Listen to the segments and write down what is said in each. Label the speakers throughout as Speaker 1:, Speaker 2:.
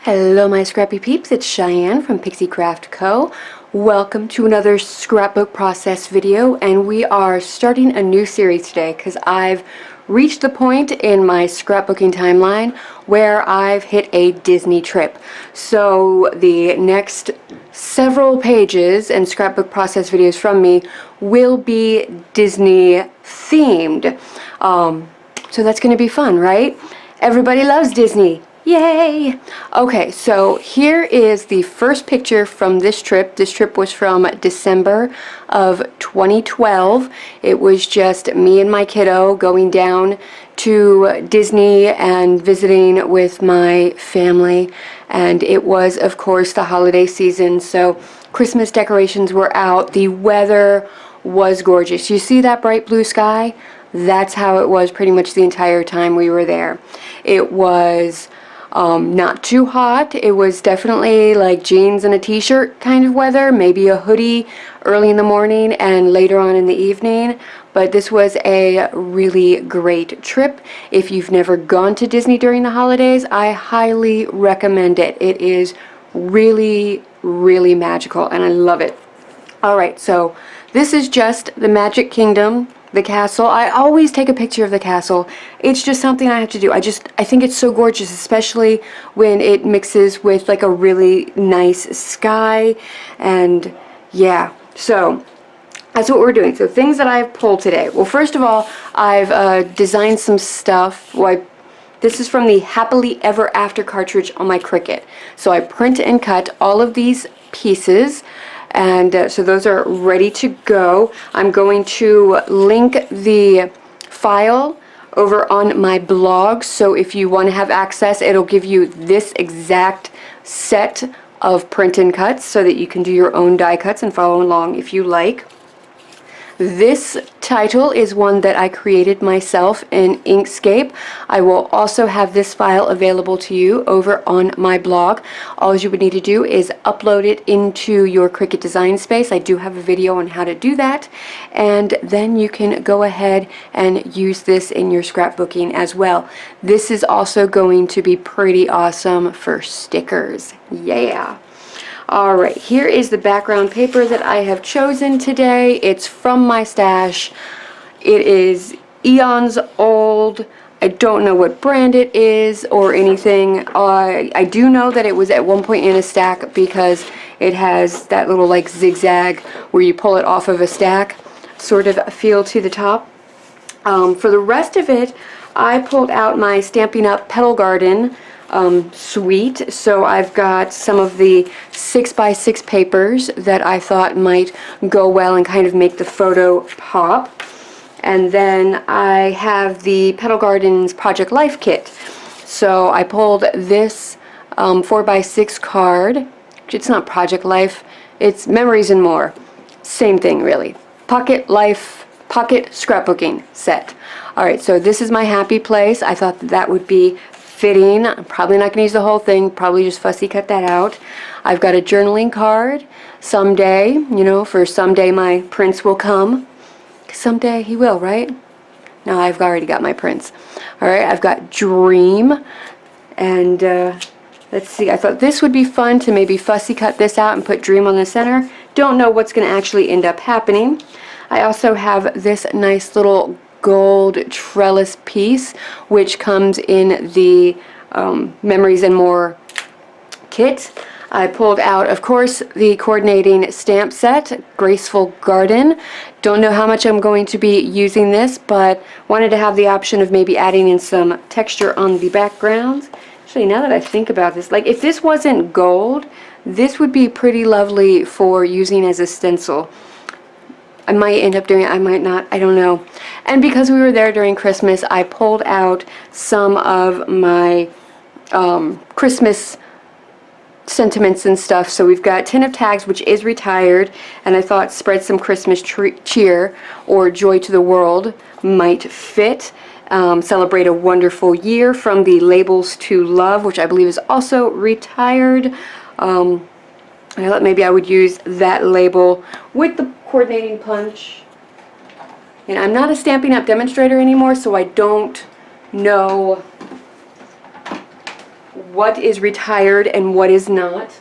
Speaker 1: Hello my scrappy peeps, it's Cheyenne from Pixie Craft Co. Welcome to another scrapbook process video, and we are starting a new series today because I've reached the point in my scrapbooking timeline where I've hit a Disney trip. So the next several pages and scrapbook process videos from me will be Disney themed. So that's going to be fun, right? Everybody loves Disney. Yay! Okay, so here is the first picture from this trip. This trip was from December of 2012. It was just me and my kiddo going down to Disney and visiting with my family. And it was, of course, the holiday season, so Christmas decorations were out. The weather was gorgeous. You see that bright blue sky? That's how it was pretty much the entire time we were there. It was not too hot. It was definitely like jeans and a t-shirt kind of weather, maybe a hoodie early in the morning and later on in the evening. But this was a really great trip. If you've never gone to Disney during the holidays, I highly recommend it. It is really, really magical and I love it. Alright, so this is just the Magic Kingdom, the castle. I always take a picture of the castle. It's just something I have to do. I think it's so gorgeous, especially when it mixes with like a really nice sky. And yeah, so that's what we're doing. So things that I've pulled today. Well, first of all, I've designed some stuff. This is from the Happily Ever After cartridge on my Cricut. So I print and cut all of these pieces. And so those are ready to go. I'm going to link the file over on my blog, so if you want to have access, it'll give you this exact set of print and cuts so that you can do your own die cuts and follow along if you like. This title is one that I created myself in Inkscape. I will also have this file available to you over on my blog. All you would need to do is upload it into your Cricut design space. I do have a video on how to do that, and then you can go ahead and use this in your scrapbooking as well. This is also going to be pretty awesome for stickers. Yeah! Alright, here is the background paper that I have chosen today. It's from my stash. It is eons old. I don't know what brand it is or anything. I do know that it was at one point in a stack because it has that little like zigzag where you pull it off of a stack sort of feel to the top. For the rest of it, I pulled out my Stampin' Up! Petal Garden suite. So I've got some of the 6x6 papers that I thought might go well and kind of make the photo pop. And then I have the Petal Gardens Project Life kit. So I pulled this 4x6 card. It's not Project Life, it's Memories and More. Same thing really. Pocket Life, Pocket Scrapbooking set. Alright, so this is my happy place. I thought that would be fitting. I'm probably not going to use the whole thing, probably just fussy cut that out. I've got a journaling card. Someday, you know, for someday my prince will come. Someday he will, right? No, I've already got my prince. Alright, I've got Dream. And let's see, I thought this would be fun to maybe fussy cut this out and put Dream on the center. Don't know what's going to actually end up happening. I also have this nice little gold trellis piece, which comes in the Memories and More kit. I pulled out, of course, the coordinating stamp set, Graceful Garden. Don't know how much I'm going to be using this, but wanted to have the option of maybe adding in some texture on the background. Actually, now that I think about this, like if this wasn't gold, this would be pretty lovely for using as a stencil. I might end up doing it, I might not, I don't know. And because we were there during Christmas, I pulled out some of my Christmas sentiments and stuff. So we've got Tin of Tags, which is retired, and I thought Spread Some Christmas Cheer or Joy to the World might fit. Celebrate a Wonderful Year from the Labels to Love, which I believe is also retired. I thought maybe I would use that label with the coordinating punch. And I'm not a Stampin' Up! Demonstrator anymore, so I don't know what is retired and what is not.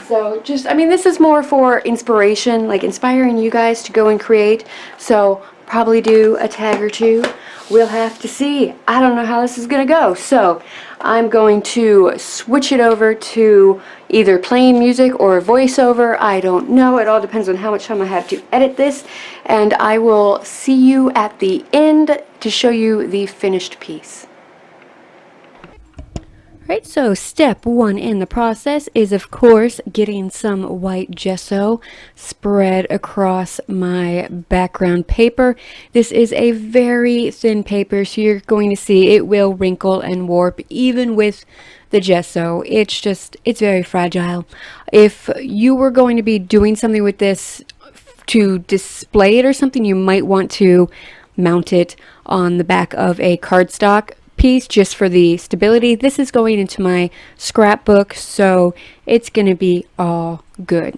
Speaker 1: So just, I mean, this is more for inspiration, like inspiring you guys to go and create. So probably do a tag or two. We'll have to see. I don't know how this is going to go. So I'm going to switch it over to either playing music or voiceover. I don't know. It all depends on how much time I have to edit this. And I will see you at the end to show you the finished piece. Right, so step one in the process is, of course, getting some white gesso spread across my background paper. This is a very thin paper, so you're going to see it will wrinkle and warp even with the gesso. It's very fragile. If you were going to be doing something with this to display it or something, you might want to mount it on the back of a cardstock piece just for the stability. This is going into my scrapbook, so it's going to be all good.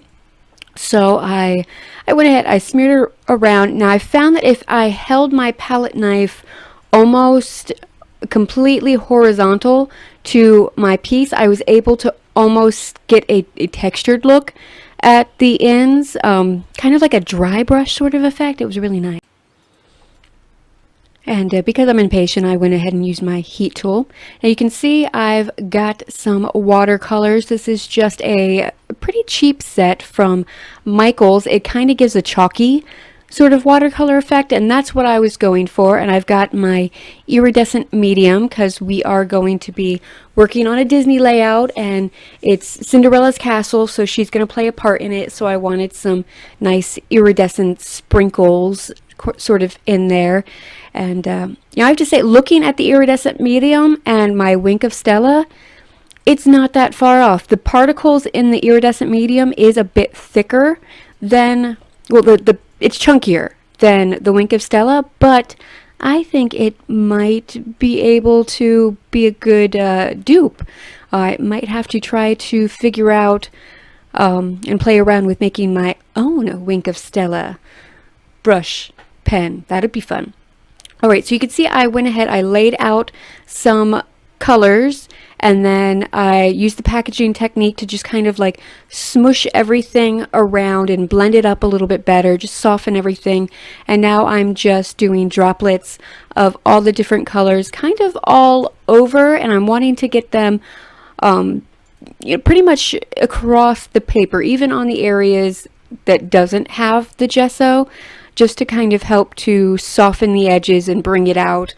Speaker 1: So I went ahead, I smeared it around. Now I found that if I held my palette knife almost completely horizontal to my piece, I was able to almost get a textured look at the ends, kind of like a dry brush sort of effect. It was really nice. And because I'm impatient, I went ahead and used my heat tool. Now you can see I've got some watercolors. This is just a pretty cheap set from Michaels. It kind of gives a chalky sort of watercolor effect, and that's what I was going for. And I've got my iridescent medium because we are going to be working on a Disney layout, and it's Cinderella's castle, so she's going to play a part in it. So I wanted some nice iridescent sprinkles sort of in there. And you know, I have to say, looking at the iridescent medium and my Wink of Stella, it's not that far off. The particles in the iridescent medium is a bit thicker than, well, it's chunkier than the Wink of Stella, but I think it might be able to be a good dupe. I might have to try to figure out and play around with making my own Wink of Stella brush pen. That'd be fun. Alright, so you can see I went ahead, I laid out some colors, and then I used the packaging technique to just kind of like smush everything around and blend it up a little bit better, just soften everything. And now I'm just doing droplets of all the different colors kind of all over, and I'm wanting to get them you know, pretty much across the paper, even on the areas that doesn't have the gesso, just to kind of help to soften the edges and bring it out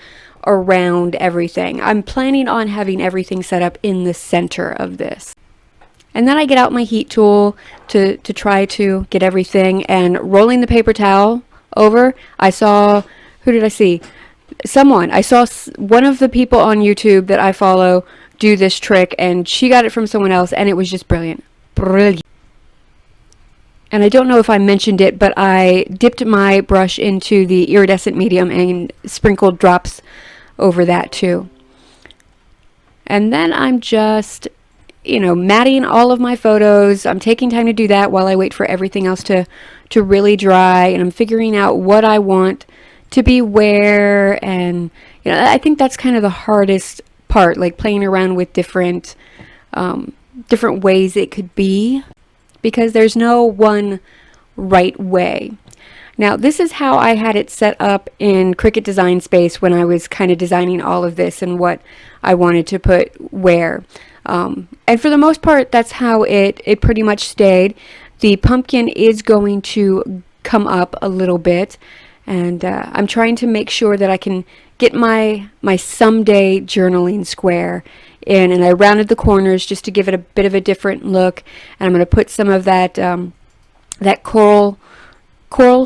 Speaker 1: around everything. I'm planning on having everything set up in the center of this. And then I get out my heat tool to try to get everything, and rolling the paper towel over, I saw, who did I see? I saw one of the people on YouTube that I follow do this trick, and she got it from someone else, and it was just brilliant. Brilliant. And I don't know if I mentioned it, but I dipped my brush into the iridescent medium and sprinkled drops over that too. And then I'm just, you know, matting all of my photos. I'm taking time to do that while I wait for everything else to really dry, and I'm figuring out what I want to be where. And you know, I think that's kind of the hardest part, like playing around with different ways it could be, because there's no one right way. Now, this is how I had it set up in Cricut Design Space when I was kind of designing all of this and what I wanted to put where. And for the most part, that's how it pretty much stayed. The pumpkin is going to come up a little bit, and I'm trying to make sure that I can get my someday journaling square in, and I rounded the corners just to give it a bit of a different look. And I'm going to put some of that that coral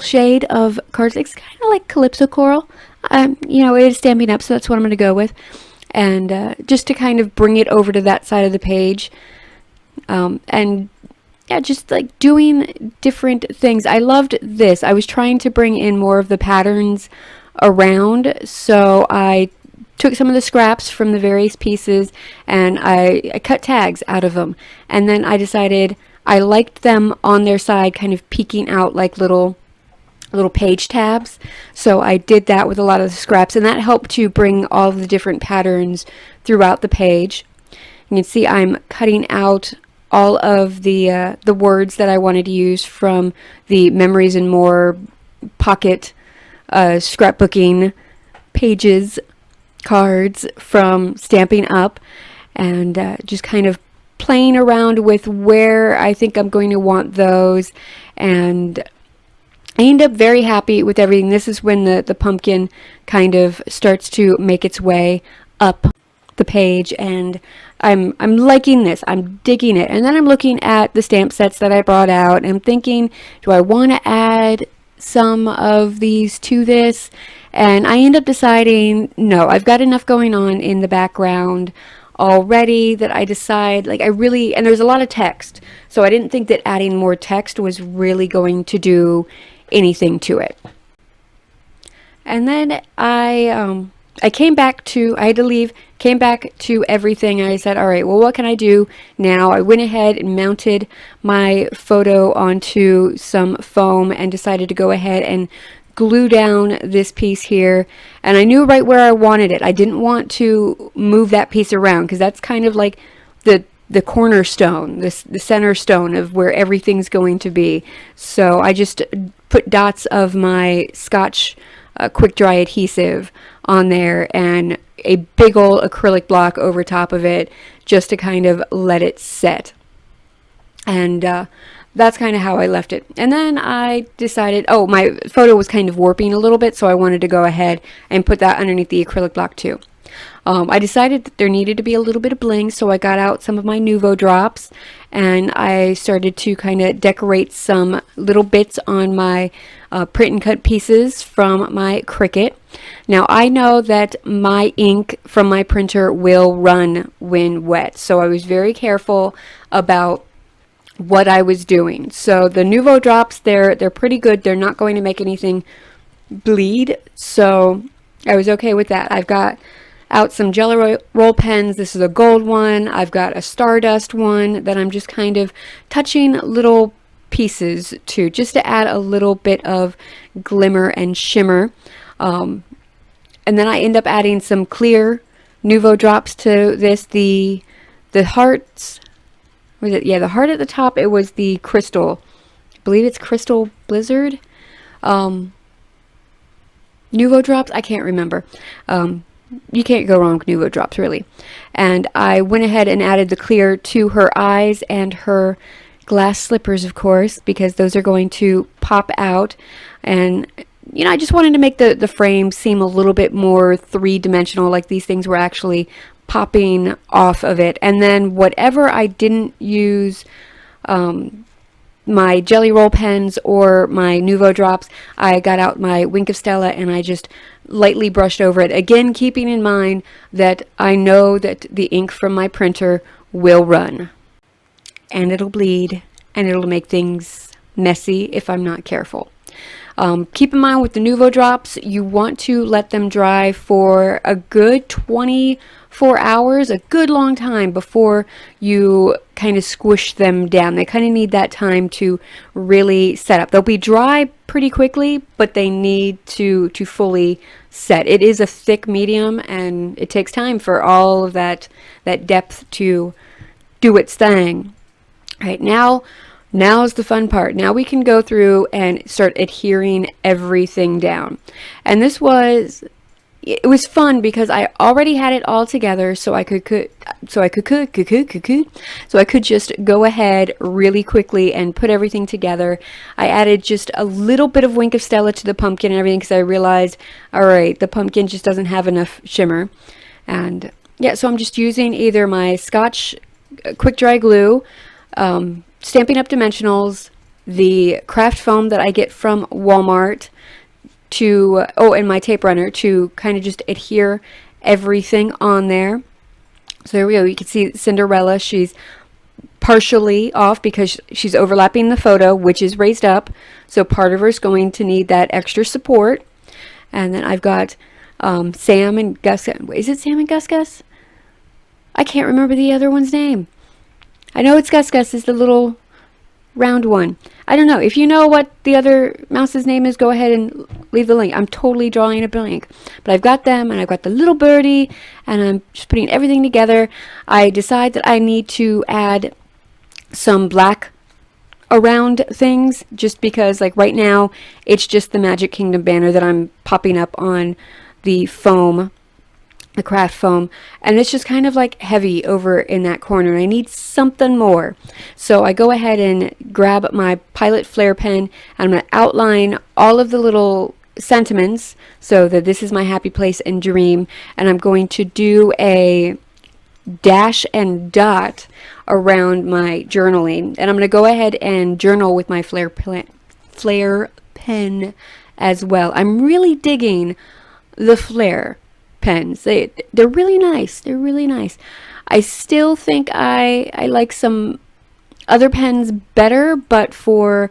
Speaker 1: shade of cards. It's kind of like Calypso coral. You know, it is Stampin' Up, so that's what I'm going to go with. And just to kind of bring it over to that side of the page. And yeah, just like doing different things. I loved this. I was trying to bring in more of the patterns around, so I took some of the scraps from the various pieces and I cut tags out of them, and then I decided I liked them on their side kind of peeking out like little little page tabs. So I did that with a lot of the scraps, and that helped to bring all of the different patterns throughout the page. You can see I'm cutting out all of the words that I wanted to use from the Memories and More pocket scrapbooking pages, cards from Stampin' Up, and just kind of playing around with where I think I'm going to want those. And I end up very happy with everything. This is when the pumpkin kind of starts to make its way up the page, and I'm liking this. I'm digging it. And then I'm looking at the stamp sets that I brought out, and I'm thinking, do I want to add some of these to this? And I end up deciding, no, I've got enough going on in the background already that I decide, like, and there's a lot of text, so I didn't think that adding more text was really going to do anything to it. And then I came back to, I had to leave, came back to everything, and I said, all right, well, what can I do now? I went ahead and mounted my photo onto some foam and decided to go ahead and glue down this piece here. And I knew right where I wanted it. I didn't want to move that piece around, because that's kind of like the cornerstone, the center stone of where everything's going to be. So I just put dots of my Scotch quick dry adhesive on there and a big old acrylic block over top of it, just to kind of let it set. And that's kind of how I left it. And then I decided, oh, my photo was kind of warping a little bit, so I wanted to go ahead and put that underneath the acrylic block too. I decided that there needed to be a little bit of bling, so I got out some of my Nuvo drops, and I started to kind of decorate some little bits on my print and cut pieces from my Cricut. Now, I know that my ink from my printer will run when wet, so I was very careful about what I was doing. So the Nuvo drops, they're pretty good. They're not going to make anything bleed, so I was okay with that. I've got out some Jelly Roll pens. This is a gold one. I've got a Stardust one that I'm just kind of touching little pieces to, just to add a little bit of glimmer and shimmer. And then I end up adding some clear Nuvo drops to this. The hearts, was it? Yeah, the heart at the top, it was the crystal. I believe it's Crystal Blizzard. Nuvo drops, I can't remember. You can't go wrong with Nuvo drops, really. And I went ahead and added the clear to her eyes and her glass slippers, of course, because those are going to pop out. And, you know, I just wanted to make the frame seem a little bit more three-dimensional, like these things were actually popping off of it. And then whatever I didn't use my Jelly Roll pens or my Nuvo drops, I got out my Wink of Stella and I just lightly brushed over it. Again, keeping in mind that I know that the ink from my printer will run. And it'll bleed, and it'll make things messy if I'm not careful. Keep in mind with the Nuvo drops, you want to let them dry for a good 24 hours, a good long time before you kind of squish them down. They kind of need that time to really set up. They'll be dry pretty quickly, but they need to fully set. It is a thick medium, and it takes time for all of that depth to do its thing. All right, now's the fun part. Now we can go through and start adhering everything down. And it was fun because I already had it all together, so I could just go ahead really quickly and put everything together. I added just a little bit of Wink of Stella to the pumpkin and everything because I realized, all right, the pumpkin just doesn't have enough shimmer. And yeah, so I'm just using either my Scotch quick dry glue, Stampin' Up! Dimensionals, the craft foam that I get from Walmart, and my tape runner to kind of just adhere everything on there. So there we go. You can see Cinderella. She's partially off because she's overlapping the photo, which is raised up. So part of her is going to need that extra support. And then I've got Sam and Gus. Is it Sam and Gus Gus? I can't remember the other one's name. I know it's Gus Gus is the little round one. I don't know. If you know what the other mouse's name is, go ahead and leave the link. I'm totally drawing a blank. But I've got them, and I've got the little birdie, and I'm just putting everything together. I decide that I need to add some black around things, just because like right now it's just the Magic Kingdom banner that I'm popping up on the foam, the craft foam, and it's just kind of like heavy over in that corner, and I need something more. So I go ahead and grab my Pilot Flare pen, and I'm going to outline all of the little sentiments so that this is my happy place and dream, and I'm going to do a dash and dot around my journaling, and I'm going to go ahead and journal with my flare pen as well. I'm really digging the flare pens. They're really nice. They're really nice. I still think I like some other pens better, but for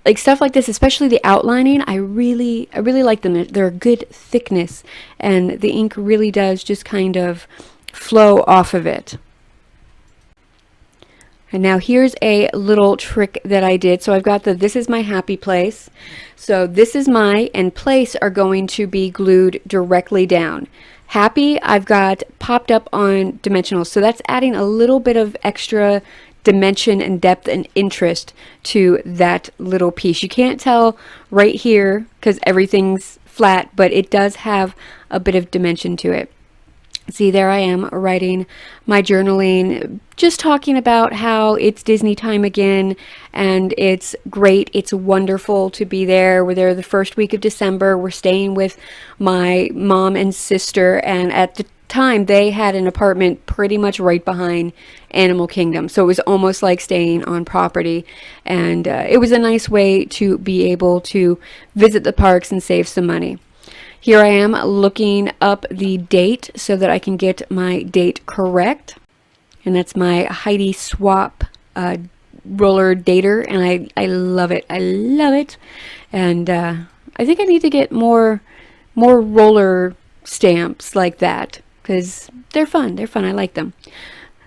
Speaker 1: like stuff like this, especially the outlining, I really like them. They're a good thickness, and the ink really does just kind of flow off of it. And now here's a little trick that I did. So I've got this is my happy place. So this is my and place are going to be glued directly down. Happy I've got popped up on dimensional. So that's adding a little bit of extra dimension and depth and interest to that little piece. You can't tell right here because everything's flat, but it does have a bit of dimension to it. See, there I am writing my journaling, just talking about how it's Disney time again, and it's great. It's wonderful to be there. We're there the first week of December. We're staying with my mom and sister, and at the time they had an apartment pretty much right behind Animal Kingdom, so it was almost like staying on property, and it was a nice way to be able to visit the parks and save some money. Here I am looking up the date so that I can get my date correct. And that's my Heidi Swap roller dater, and I love it. I love it. And I think I need to get more roller stamps like that because they're fun. They're fun. I like them.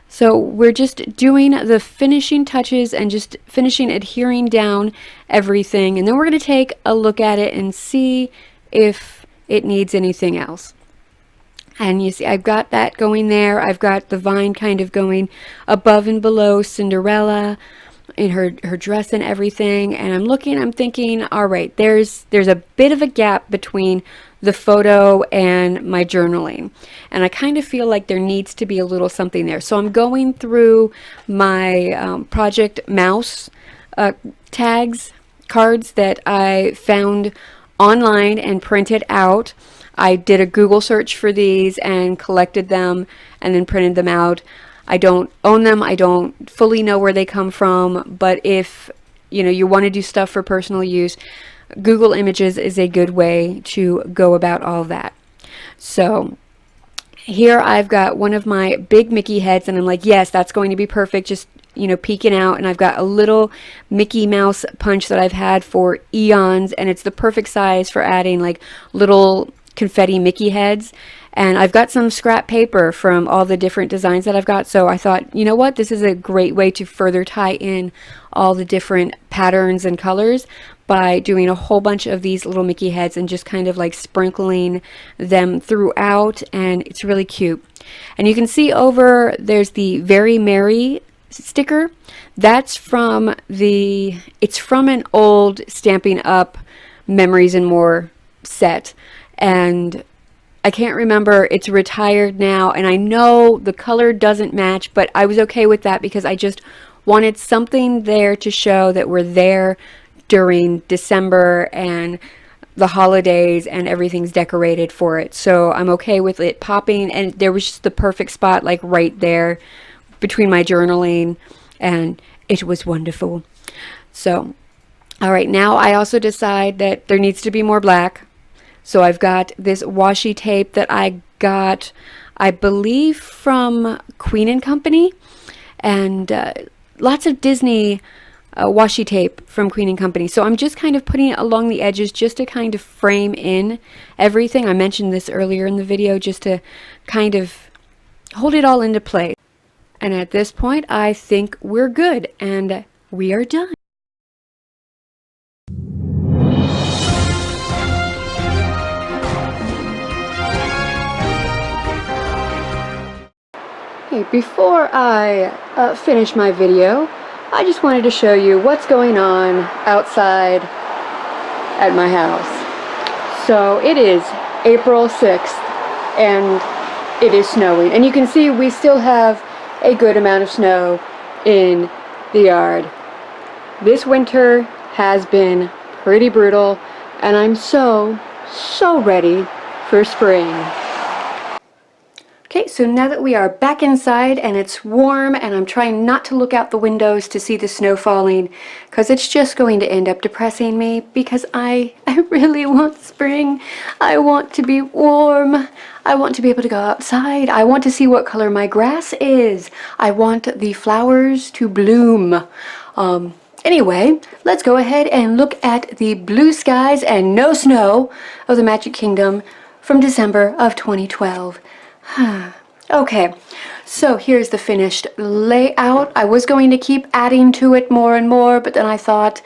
Speaker 1: So we're just doing the finishing touches and just finishing adhering down everything. And then we're going to take a look at it and see if it needs anything else. And you see I've got that going there. I've got the vine kind of going above and below Cinderella in her dress and everything, and I'm thinking, all right, there's a bit of a gap between the photo and my journaling, and I kind of feel like there needs to be a little something there. So I'm going through my Project Mouse cards that I found online and printed out. I did a Google search for these and collected them and then printed them out. I don't own them. I don't fully know where they come from, but if you want to do stuff for personal use, Google Images is a good way to go about all of that. So here I've got one of my big Mickey heads, and I'm like, yes, that's going to be perfect. Just peeking out, and I've got a little Mickey Mouse punch that I've had for eons, and it's the perfect size for adding like little confetti Mickey heads. And I've got some scrap paper from all the different designs that I've got, so I thought, you know what, this is a great way to further tie in all the different patterns and colors by doing a whole bunch of these little Mickey heads and just kind of like sprinkling them throughout, and it's really cute. And you can see over there's the Very Merry sticker. That's from it's from an old Stampin' Up! Memories and More set, and I can't remember, it's retired now, and I know the color doesn't match, but I was okay with that because I just wanted something there to show that we're there during December and the holidays and everything's decorated for it. So I'm okay with it popping, and there was just the perfect spot like right there between my journaling, and it was wonderful. So all right, now I also decide that there needs to be more black. So I've got this washi tape that I got, I believe, from Queen & Company, and lots of Disney washi tape from Queen & Company. So I'm just kind of putting it along the edges just to kind of frame in everything. I mentioned this earlier in the video, just to kind of hold it all into place. And at this point, I think we're good. And we are done. Hey, before I finish my video, I just wanted to show you what's going on outside at my house. So it is April 6th and it is snowing, and you can see we still have a good amount of snow in the yard. This winter has been pretty brutal, and I'm so ready for spring. Okay, so now that we are back inside and it's warm, and I'm trying not to look out the windows to see the snow falling, because it's just going to end up depressing me, because I really want spring. I want to be warm. I want to be able to go outside. I want to see what color my grass is. I want the flowers to bloom. Anyway, let's go ahead and look at the blue skies and no snow of the Magic Kingdom from December of 2012. Okay, so here's the finished layout. I was going to keep adding to it more and more, but then I thought,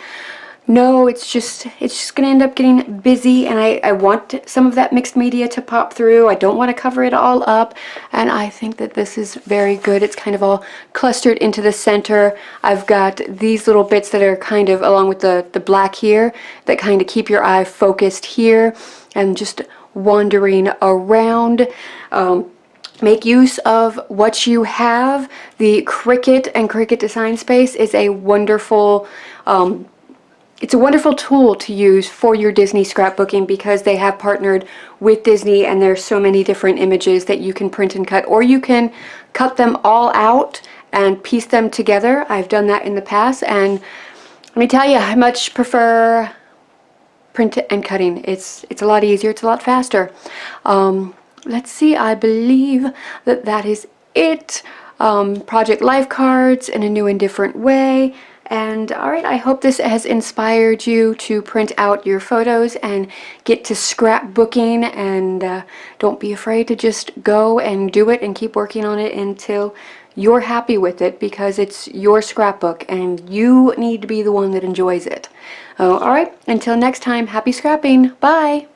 Speaker 1: no, it's just gonna end up getting busy, and I want some of that mixed media to pop through. I don't want to cover it all up, and I think that this is very good. It's kind of all clustered into the center. I've got these little bits that are kind of along with the black here that kind of keep your eye focused here and just wandering around. Make use of what you have. The Cricut and Cricut Design Space is a wonderful it's a wonderful tool to use for your Disney scrapbooking, because they have partnered with Disney, and there's so many different images that you can print and cut, or you can cut them all out and piece them together. I've done that in the past, and let me tell you, I much prefer print and cutting. It's a lot easier, it's a lot faster. Let's see, I believe that is it. Project life cards in a new and different way. And alright, I hope this has inspired you to print out your photos and get to scrapbooking, and don't be afraid to just go and do it and keep working on it until you're happy with it, because it's your scrapbook and you need to be the one that enjoys it. Alright, until next time, happy scrapping. Bye!